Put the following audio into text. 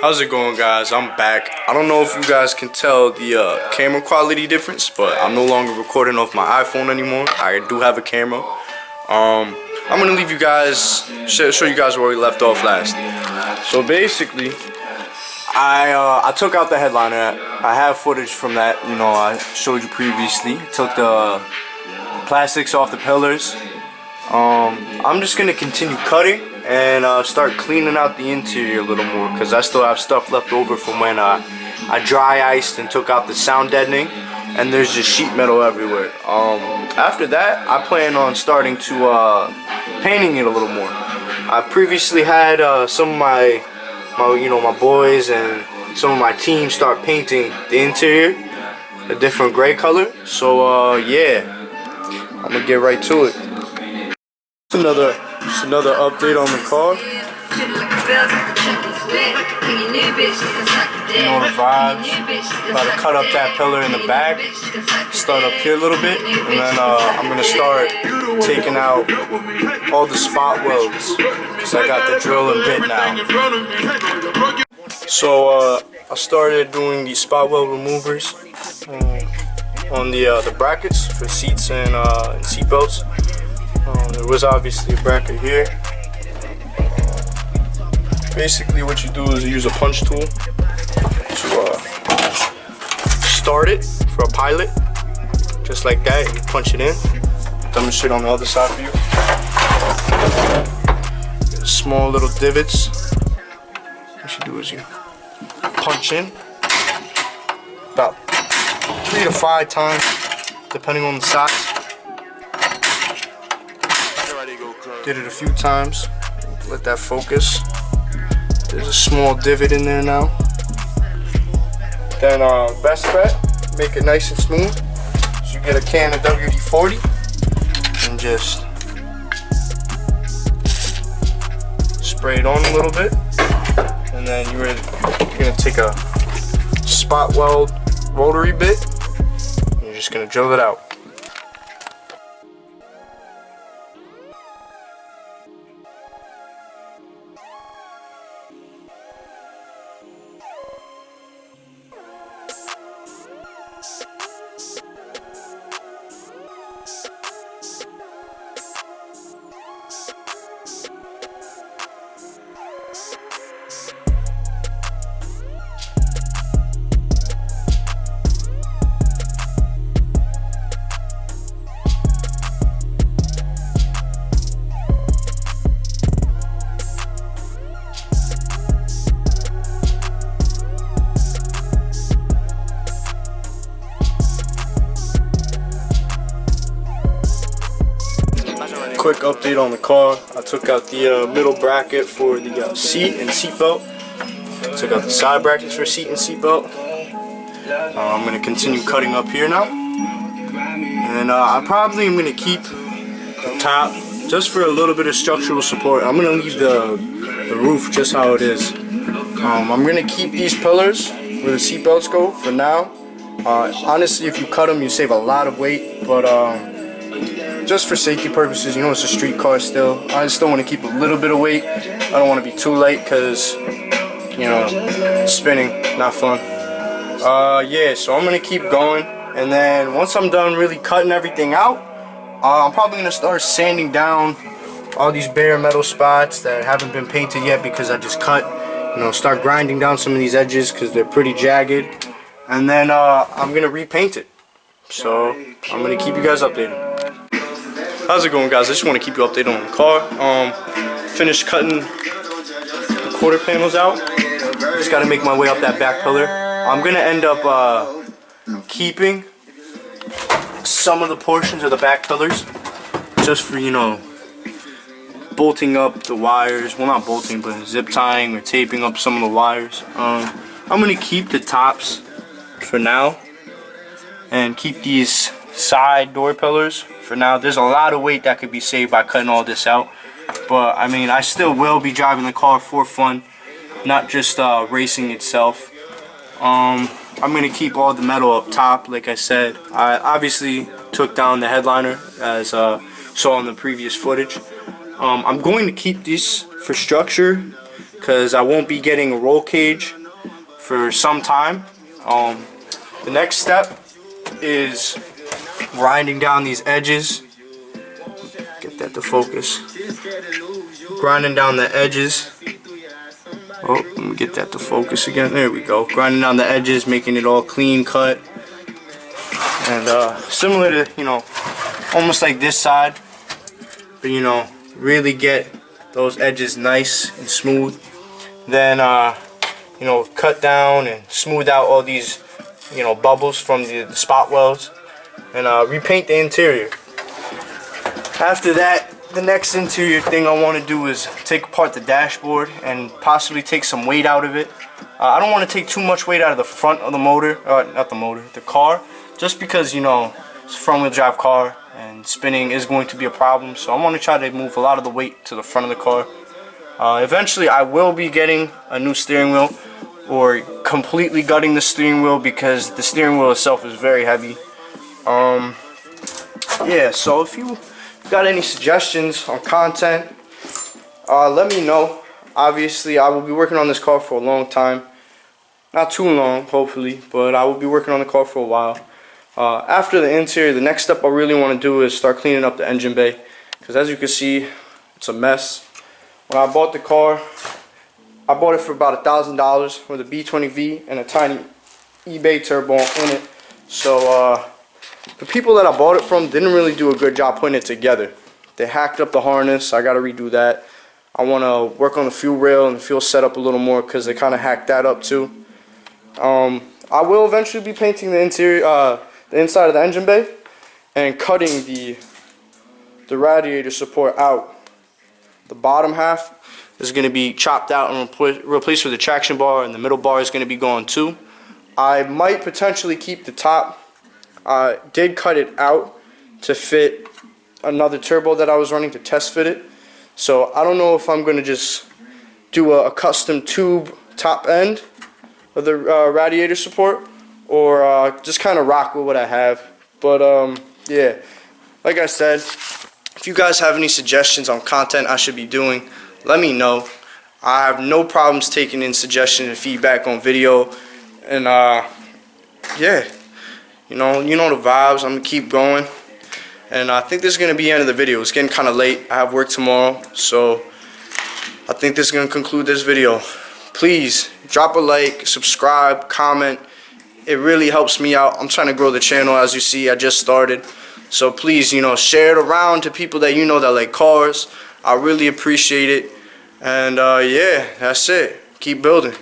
How's it going, guys? I'm back. I don't know if you guys can tell the camera quality difference, but I'm no longer recording off my iPhone anymore. I do have a camera. I'm gonna leave you guys, show you guys where we left off last. So basically, I took out the headliner. I have footage from that. You know, I showed you previously. Took the plastics off the pillars. I'm just gonna continue cutting and start cleaning out the interior a little more, because I still have stuff left over from when I dry iced and took out the sound deadening, and there's just sheet metal everywhere. After that, I plan on starting to painting it a little more. I previously had some of my boys and some of my team start painting the interior a different gray color. So yeah, I'm gonna get right to it. Just another update on the car. You know the vibes. About to cut up that pillar in the back. Start up here a little bit, and then I'm gonna start taking out all the spot welds. So I got the drill and bit now. So I started doing the spot weld removers on the brackets for seats and seat belts. There was obviously a bracket here. Basically what you do is you use a punch tool to start it for a pilot, just like that. You punch it in. Demonstrate on the other side for you. Get small little divots. What you do is you punch in about 3 to 5 times, depending on the size. Did it a few times. Let that focus. There's a small divot in there now. Then best bet, make it nice and smooth. So you get a can of WD-40 and just spray it on a little bit. And then you're gonna take a spot weld rotary bit and you're just gonna drill it out. Quick update on the car. I took out the middle bracket for the seat and seat belt. Took out the side brackets for seat and seat belt. I'm going to continue cutting up here now. And I probably am going to keep the top just for a little bit of structural support. I'm going to leave the roof just how it is. I'm going to keep these pillars where the seat belts go for now. Honestly, if you cut them, you save a lot of weight, but just for safety purposes, you know, it's a street car still. I still want to keep a little bit of weight. I don't want to be too light because, you know, spinning, not fun. Yeah, so I'm going to keep going. And then once I'm done really cutting everything out, I'm probably going to start sanding down all these bare metal spots that haven't been painted yet because I just cut. You know, start grinding down some of these edges because they're pretty jagged. And then I'm going to repaint it. So I'm going to keep you guys updated. How's it going, guys? I just want to keep you updated on the car. Finished cutting the quarter panels out. Just got to make my way up that back pillar. I'm going to end up keeping some of the portions of the back pillars just for, you know, bolting up the wires. Well, not bolting, but zip tying or taping up some of the wires. I'm going to keep the tops for now and keep these side door pillars for now. There's a lot of weight that could be saved by cutting all this out, but I mean, I still will be driving the car for fun, not just racing itself. I'm gonna keep all the metal up top. Like I said, I obviously took down the headliner as saw in the previous footage. I'm going to keep these for structure because I won't be getting a roll cage for some time. The next step is grinding down these edges. Get that to focus. Grinding down the edges. Oh, let me get that to focus again. There we go. Grinding down the edges, making it all clean cut. And similar to, you know, almost like this side. But, you know, really get those edges nice and smooth. Then, you know, cut down and smooth out all these, you know, bubbles from the spot welds. And repaint the interior. After that, the next interior thing I want to do is take apart the dashboard and possibly take some weight out of it. I don't want to take too much weight out of the front of the motor, not the motor, the car, just because, you know, it's a front-wheel drive car and spinning is going to be a problem. So I want to try to move a lot of the weight to the front of the car. Eventually, I will be getting a new steering wheel or completely gutting the steering wheel because the steering wheel itself is very heavy. Yeah, so if you got any suggestions on content, let me know. Obviously, I will be working on this car for a long time. Not too long, hopefully, but I will be working on the car for a while. After the interior, the next step I really want to do is start cleaning up the engine bay, because as you can see, it's a mess. When I bought the car, I bought it for about $1,000 with a B20V and a tiny eBay turbo in it. So the people that I bought it from didn't really do a good job putting it together. They hacked up the harness. I got to redo that. I want to work on the fuel rail and the fuel setup a little more because they kind of hacked that up too. I will eventually be painting the interior, the inside of the engine bay, and cutting the radiator support out. The bottom half is going to be chopped out and replaced with a traction bar, and the middle bar is going to be gone too. I might potentially keep the top. I did cut it out to fit another turbo that I was running to test fit it. So I don't know if I'm going to just do a custom tube top end of the radiator support, or just kind of rock with what I have. But yeah, like I said, if you guys have any suggestions on content I should be doing, let me know. I have no problems taking in suggestions and feedback on video. And yeah, you know the vibes. I'm gonna keep going. And I think this is gonna be the end of the video. It's getting kind of late. I have work tomorrow, so I think this is gonna conclude this video. Please drop a like, subscribe, comment. It really helps me out. I'm trying to grow the channel. As you see, I just started. So please, you know, share it around to people that you know that like cars. I really appreciate it. And yeah, that's it. Keep building.